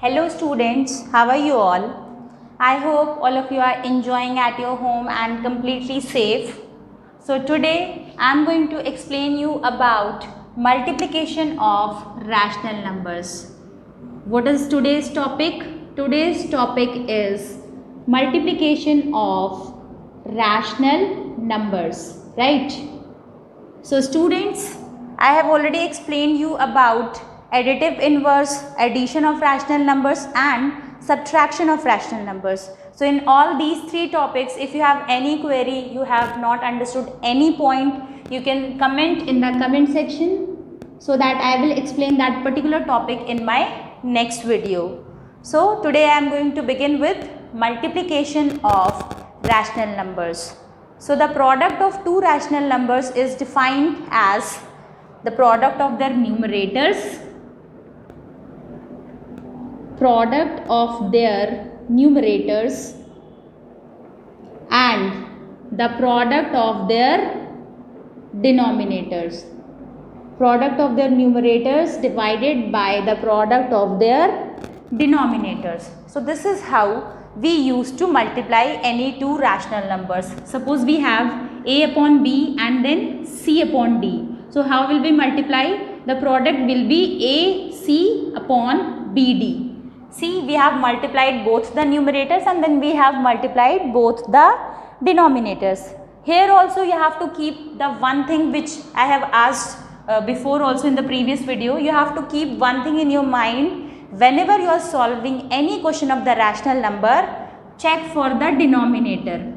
Hello students, how are you all? I hope all of you are enjoying at your home and completely safe. So today I am going to explain you about multiplication of rational numbers. What is today's topic? Today's topic is multiplication of rational numbers, right? So students, I have already explained you about additive inverse, addition of rational numbers and subtraction of rational numbers. So in all these three topics, if you have any query, you have not understood any point, you can comment in the comment section so that I will explain that particular topic in my next video. So today I am going to begin with multiplication of rational numbers. So the product of two rational numbers is defined as the product of their numerators, and the product of their denominators. Product of their numerators divided by the product of their denominators. So this is how we used to multiply any two rational numbers. Suppose we have a upon b and then c upon d. So how will we multiply? The product will be ac upon bd. See, we have multiplied both the numerators and then we have multiplied both the denominators. Here also you have to keep the one thing which I have asked before also in the previous video. You have to keep one thing in your mind. Whenever you are solving any question of the rational number, check for the denominator.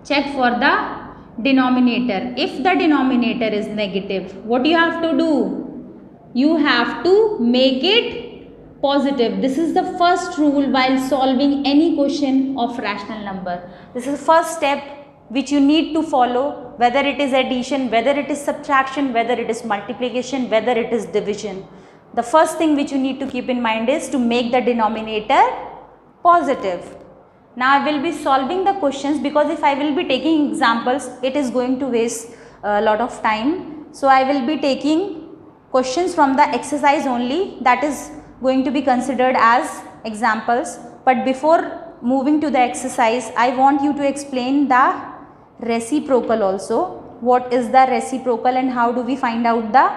Check for the denominator. If the denominator is negative, what you have to do? You have to make it positive. This is the first rule while solving any question of rational number. This is the first step which you need to follow, whether it is addition, whether it is subtraction, whether it is multiplication, whether it is division. The first thing which you need to keep in mind is to make the denominator positive. Now I will be solving the questions because if I will be taking examples, it is going to waste a lot of time. So I will be taking questions from the exercise only, that is going to be considered as examples. But before moving to the exercise, I want you to explain the reciprocal also. What is the reciprocal and how do we find out the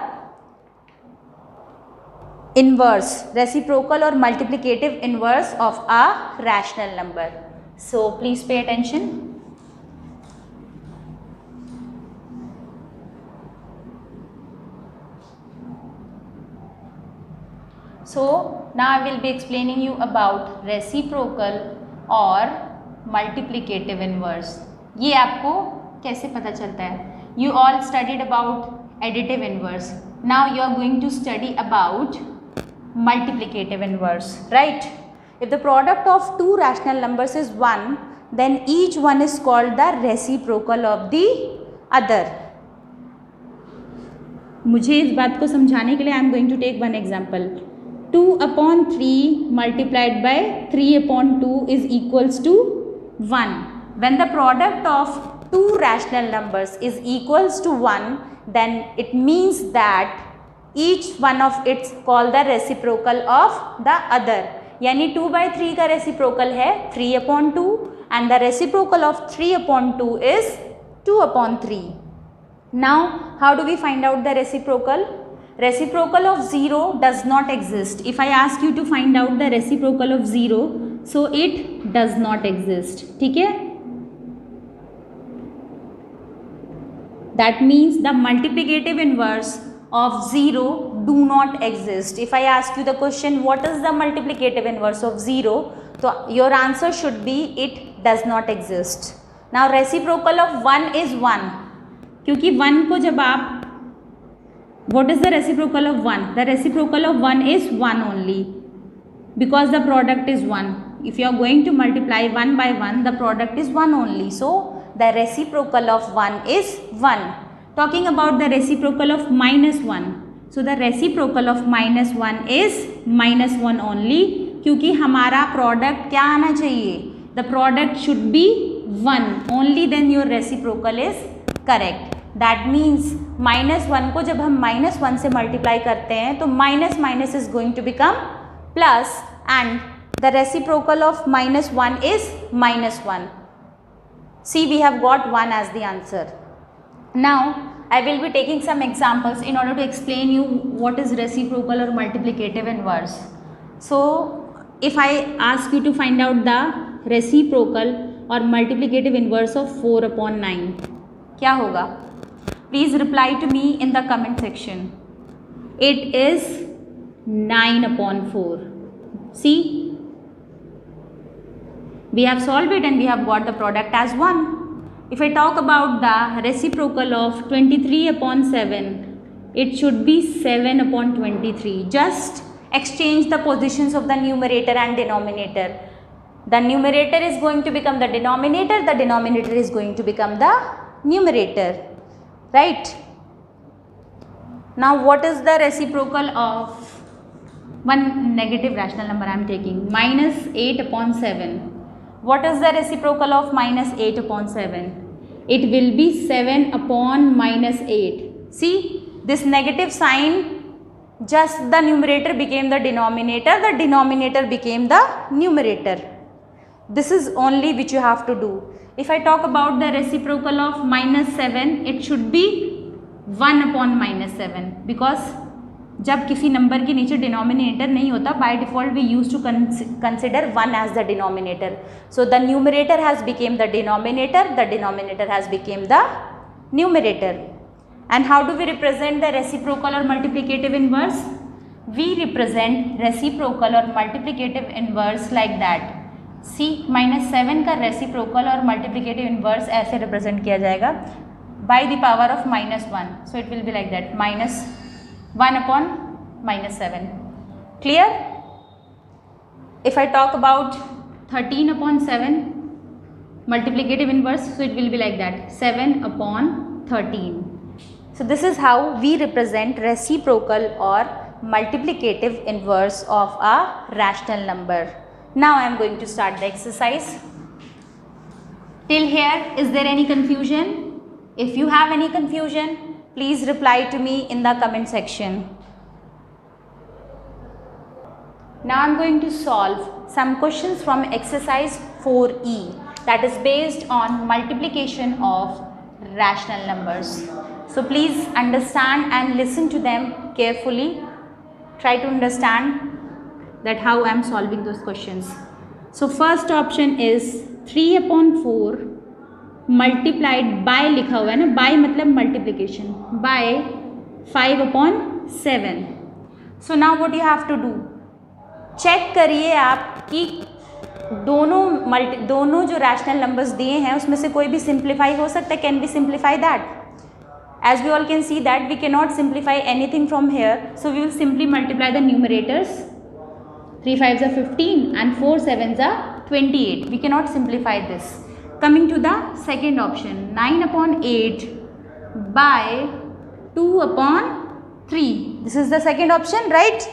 inverse, reciprocal or multiplicative inverse of a rational number? So please pay attention. So now I will be explaining you about reciprocal और multiplicative inverse. ये आपको कैसे पता चलता है? You all studied about additive inverse. Now you are going to study about multiplicative inverse, right? If the product of two rational numbers is 1, then each one is called the reciprocal of the other. मुझे इस बात को समझाने के लिए I am going to take one example. 2 upon 3 multiplied by 3 upon 2 is equals to 1. When the product of two rational numbers is equals to 1, then it means that each one of it's called the reciprocal of the other. यानी 2 by 3 का reciprocal है 3 upon 2 and the reciprocal of 3 upon 2 is 2 upon 3. Now how do we find out the reciprocal? Reciprocal of 0 does not exist. If I ask you to find out the reciprocal of 0, so it does not exist. ठीक है? That means the multiplicative inverse of 0 do not exist. If I ask you the question, what is the multiplicative inverse of 0? So your answer should be it does not exist. Now reciprocal of 1 is 1. क्योंकि 1 को जब आप, what is the reciprocal of 1? The reciprocal of 1 is 1 only because the product is 1. If you are going to multiply 1 by 1, the product is 1 only. So the reciprocal of 1 is 1. Talking about the reciprocal of minus 1. So the reciprocal of minus 1 is minus 1 only क्योंकि हमारा product क्या आना चाहिए? The product should be 1. Only then your reciprocal is correct. That means minus 1 को जब हम minus 1 से multiply करते हैं तो minus minus is going to become plus and the reciprocal of minus 1 is minus 1. See, we have got 1 as the answer. Now, I will be taking some examples in order to explain you what is reciprocal or multiplicative inverse. So, if I ask you to find out the reciprocal or multiplicative inverse of 4 upon 9, क्या होगा? Please reply to me in the comment section. It is 9 upon 4. See, we have solved it and we have got the product as 1. If I talk about the reciprocal of 23 upon 7, it should be 7 upon 23. Just exchange the positions of the numerator and denominator. The numerator is going to become the denominator is going to become the numerator. Right? Now, what is the reciprocal of one negative rational number I am taking? Minus 8 upon 7. What is the reciprocal of minus 8 upon 7? It will be 7 upon minus 8. See, this negative sign, just the numerator became the denominator became the numerator. This is only which you have to do. If I talk about the reciprocal of minus 7, it should be 1 upon minus 7, because जब किसी number के नीचे denominator नहीं होता, by default we use to consider 1 as the denominator. So the numerator has became the denominator has became the numerator. And how do we represent the reciprocal और multiplicative inverse? We represent reciprocal और multiplicative inverse like that. See, minus 7 का reciprocal और multiplicative inverse ऐसे represent किया जाएगा, by the power of minus 1. So it will be like that, minus 1 upon minus 7. Clear? If I talk about 13 upon 7, multiplicative inverse, so it will be like that, 7 upon 13. So this is how we represent reciprocal or multiplicative inverse of a rational number. Now I am going to start the exercise. Till here, is there any confusion? If you have any confusion, please reply to me in the comment section. Now I am going to solve some questions from exercise 4E, that is based on multiplication of rational numbers. So please understand and listen to them carefully. Try to understand that how I am solving those questions. So first option is 3 upon 4 multiplied by लिखा हुआ है ना, by मतलब multiplication, by 5 upon 7. So now what you have to do, check करिए आप कि दोनों जो रैशनल नंबर्स दिए हैं उसमें से कोई भी सिंप्लीफाई हो सकता है. Can we simplify that? As we all can see that we can not simplify anything from here, so we will simply multiply the numerators. 3 5s are 15 and 4 7s are 28. We cannot simplify this. Coming to the second option, 9 upon 8 by 2 upon 3. This is the second option, right?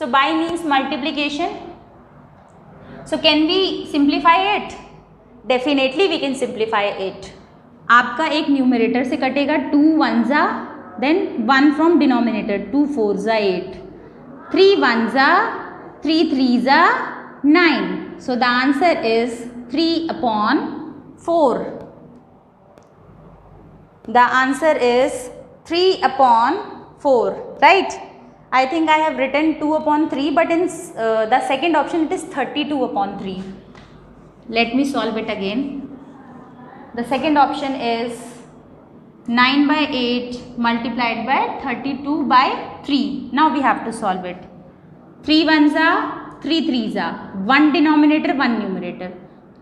So by means multiplication. So can we simplify it? Definitely we can simplify it. आपका एक numerator से कटेगा, 2 1s are, then 1 from denominator, 2 4s are 8, 3 1s are, 3 3s are 9. So the answer is 3 upon 4. The answer is 3 upon 4, right? I think I have written 2 upon 3, but in the second option it is 32 upon 3. Let me solve it again. The second option is 9 by 8 multiplied by 32 by 3. Now we have to solve it. 3 1s are, 3 3s are, 1 denominator 1 numerator.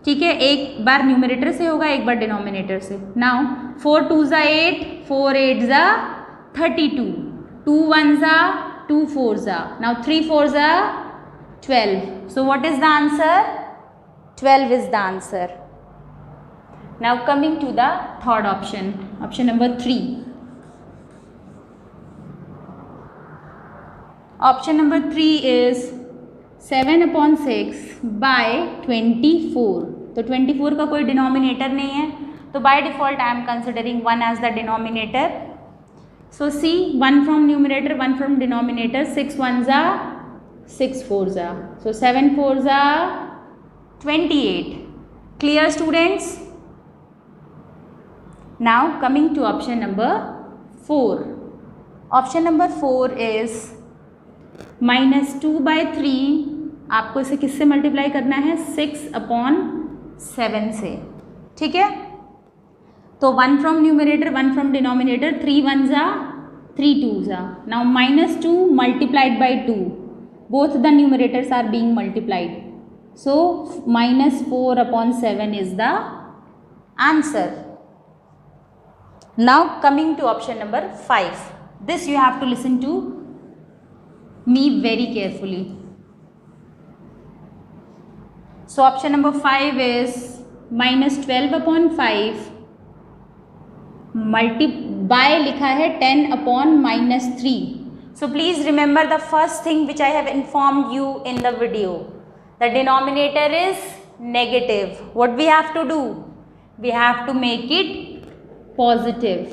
ठीक है, एक बार numerator से होगा, एक बार denominator से. Now 4 2s are 8, 4 8s are 32, 2 1s are, 2 4s are, now 3 4s are 12. So what is the answer? 12 is the answer. Now coming to the third option, option number 3. Option number 3 is 7 upon 6 by 24. तो 24 का कोई denominator नहीं है, तो by default I am considering 1 as the denominator. So see, 1 from numerator 1 from denominator, 6 1s are 6 4s are. So 7 4s are 28. Clear, students? Now coming to option number 4. Option number 4 is -2/3. आपको इसे किससे multiply करना है? 6/7 से. ठीक है, तो 1 from numerator 1 from denominator. 3 1s are 3 2s are. Now -2 multiplied by 2. Both the numerators are being multiplied. So -4/7 is the answer. Now coming to option number 5. This you have to listen to me very carefully. So option number 5 is -12/5 by लिखा है 10/-3. So please remember the first thing which I have informed you in the video. The denominator is negative. What we have to do? We have to make it positive.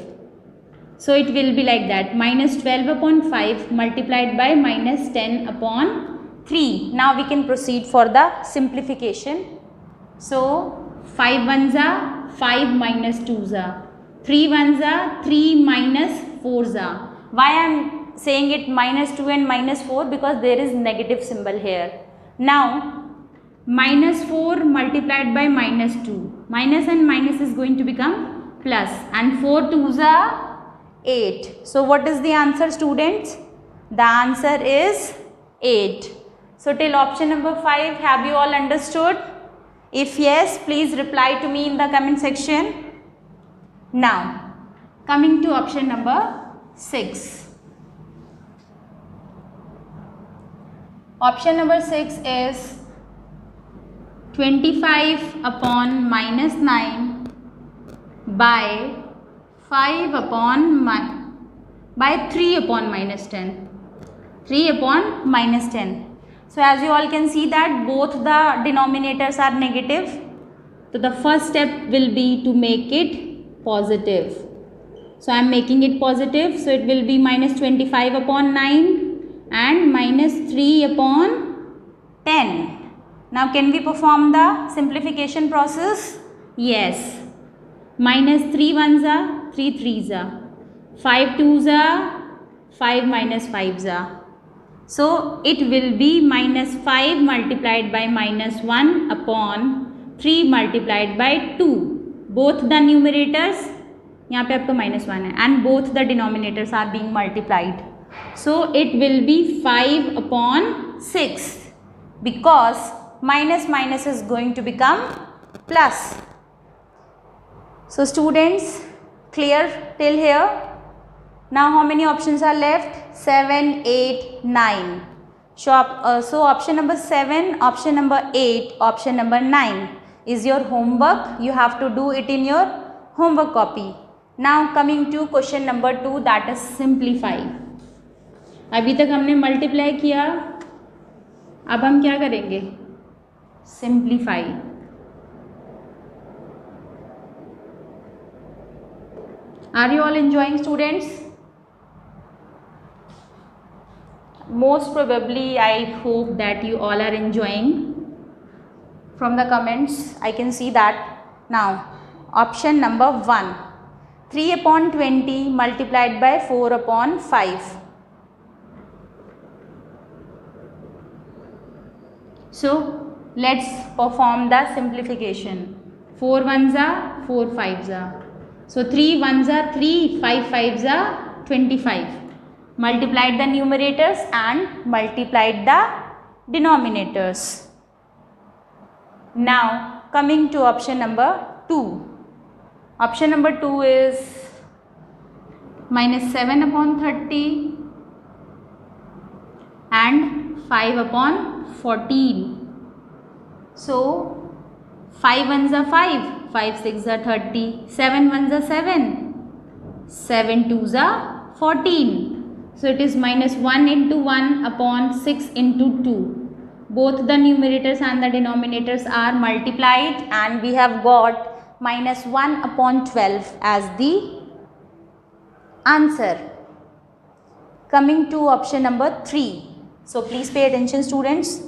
So it will be like that, -12/5 multiplied by -10/3. Now we can proceed for the simplification. So 5 1s are 5 -2s are. 3 1s are 3 -4s are. Why I am saying it -2 and -4? Because there is negative symbol here. Now -4 multiplied by -2. Minus and minus is going to become plus, and 4 2s are 8. So what is the answer, students? The answer is 8. So till option number 5, have you all understood? If yes, please reply to me in the comment section. Now coming to option number 6. Option number 6 is 25/-9 by 3/-10. 3/-10. So as you all can see that both the denominators are negative. So the first step will be to make it positive. So I am making it positive. So it will be -25/9 and -3/10. Now can we perform the simplification process? Yes. -3 1s are 3 3s are. 5 2s are 5 -5s are. So it will be -5 multiplied by -1/3 multiplied by 2. Both the numerators, यहाँ पे आपका -1 है, and both the denominators are being multiplied. So it will be 5/6 because minus is going to become plus. So students, clear till here? Now how many options are left? 7 8 9. So option number 7, option number 8, option number 9 is your homework. You have to do it in your homework copy. Now coming to question number 2, that is simplify. अभी तक हमने multiply किया, अब हम क्या करेंगे? Simplify. Are you all enjoying, students? Most probably I hope that you all are enjoying. From the comments I can see that. Now option number 1, 3/20 multiplied by 4/5. So let's perform the simplification. 4 1s are 4 5s are. So 3 1s are 3, 5 5s are 25. Multiplied the numerators and multiplied the denominators. Now coming to option number 2. Option number 2 is -7/30 and 5/14. So 5 1s are 5, 5 6s are 30, 7 1s are 7, 7 2s are 14. So it is -1 into 1/6 into 2. Both the numerators and the denominators are multiplied and we have got -1/12 as the answer. Coming to option number 3, So please pay attention, students.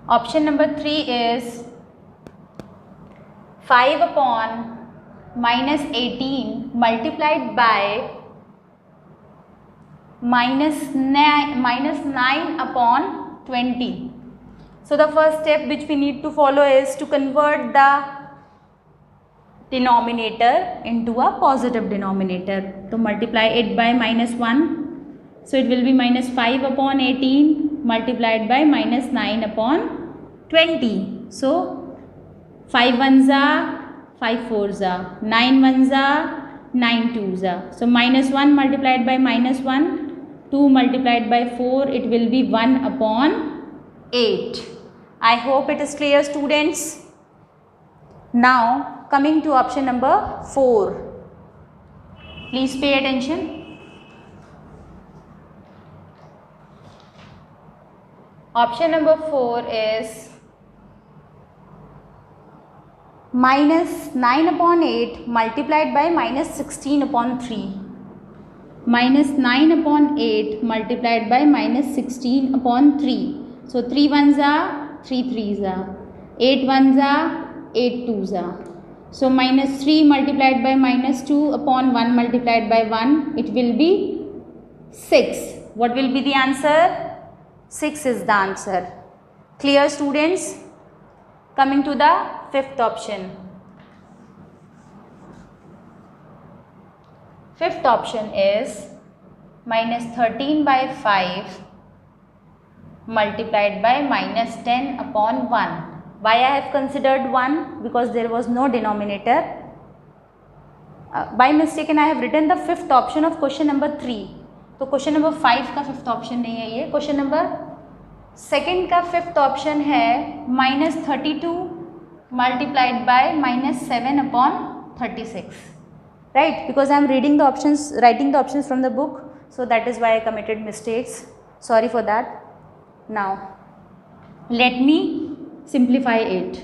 Option number 3 is 5 upon minus 18 multiplied by minus 9 upon 20. So the first step which we need to follow is to convert the denominator into a positive denominator. To multiply it by minus 1. So it will be minus 5 upon 18 multiplied by minus 9 upon 20. So 5 ones are 5 fours are, 9 ones are 9 twos are. So minus 1 multiplied by minus 1, 2 multiplied by 4, it will be 1 upon 8. I hope it is clear, students. Now coming to option number 4. Please pay attention. Option number 4 is minus 9 upon 8 multiplied by minus 16 upon 3. Minus 9 upon 8 multiplied by minus 16 upon 3. So 3 ones are 3 threes are, 8 ones are 8 twos are. So minus 3 multiplied by minus 2 upon 1 multiplied by 1, it will be 6. What will be the answer? 6 is the answer. Clear, students? Coming to the fifth option. Fifth option is minus 13 by 5 multiplied by minus 10 upon 1. Why I have considered 1? Because there was no denominator. By mistake I have written the fifth option of question number 3. तो question number 5 का fifth option नहीं है ये. Question number second का fifth option है minus 32 multiplied by minus 7 upon 36. Right? Because I am writing the options from the book. So that is why I committed mistakes. Sorry for that. Now let me simplify it.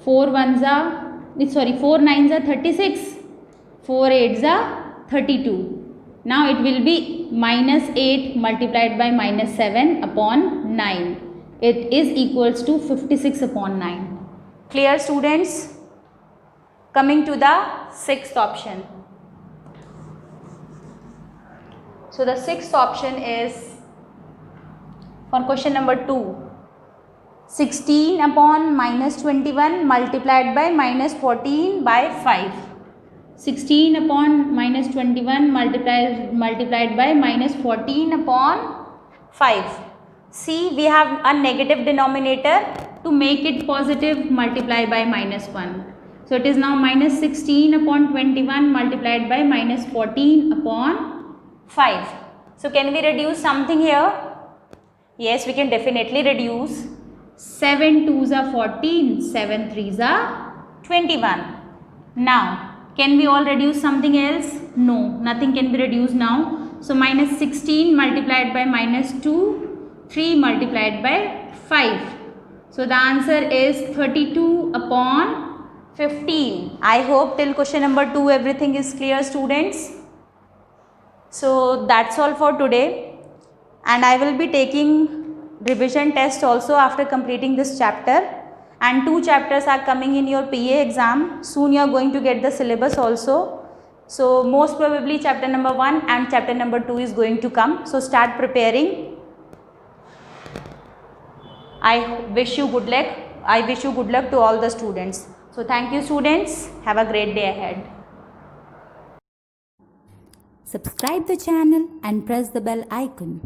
4 nines are 36, 4 eights are 32. Now it will be minus 8 multiplied by minus 7 upon 9. It is equals to 56 upon 9. Clear, students? Coming to the sixth option. So the sixth option is for question number 2. 16 upon minus 21 multiplied by minus 14 by 5. 16 upon minus 21 multiplied by minus 14 upon 5. See, we have a negative denominator. To make it positive, multiply by minus 1. So it is now minus 16 upon 21 multiplied by minus 14 upon 5. So can we reduce something here? Yes, we can definitely reduce. 7 twos are 14, 7 threes are 21. Now, can we all reduce something else? No, nothing can be reduced now. So minus 16 multiplied by minus 2, 3 multiplied by 5. So the answer is 32 upon 15. I hope till question number 2 everything is clear, students. So that's all for today, and I will be taking revision test also after completing this chapter. And 2 chapters are coming in your PA exam. Soon you are going to get the syllabus also. So most probably chapter number 1 and chapter number 2 is going to come. So start preparing. I wish you good luck. I wish you good luck to all the students. So thank you, students. Have a great day ahead. Subscribe the channel and press the bell icon.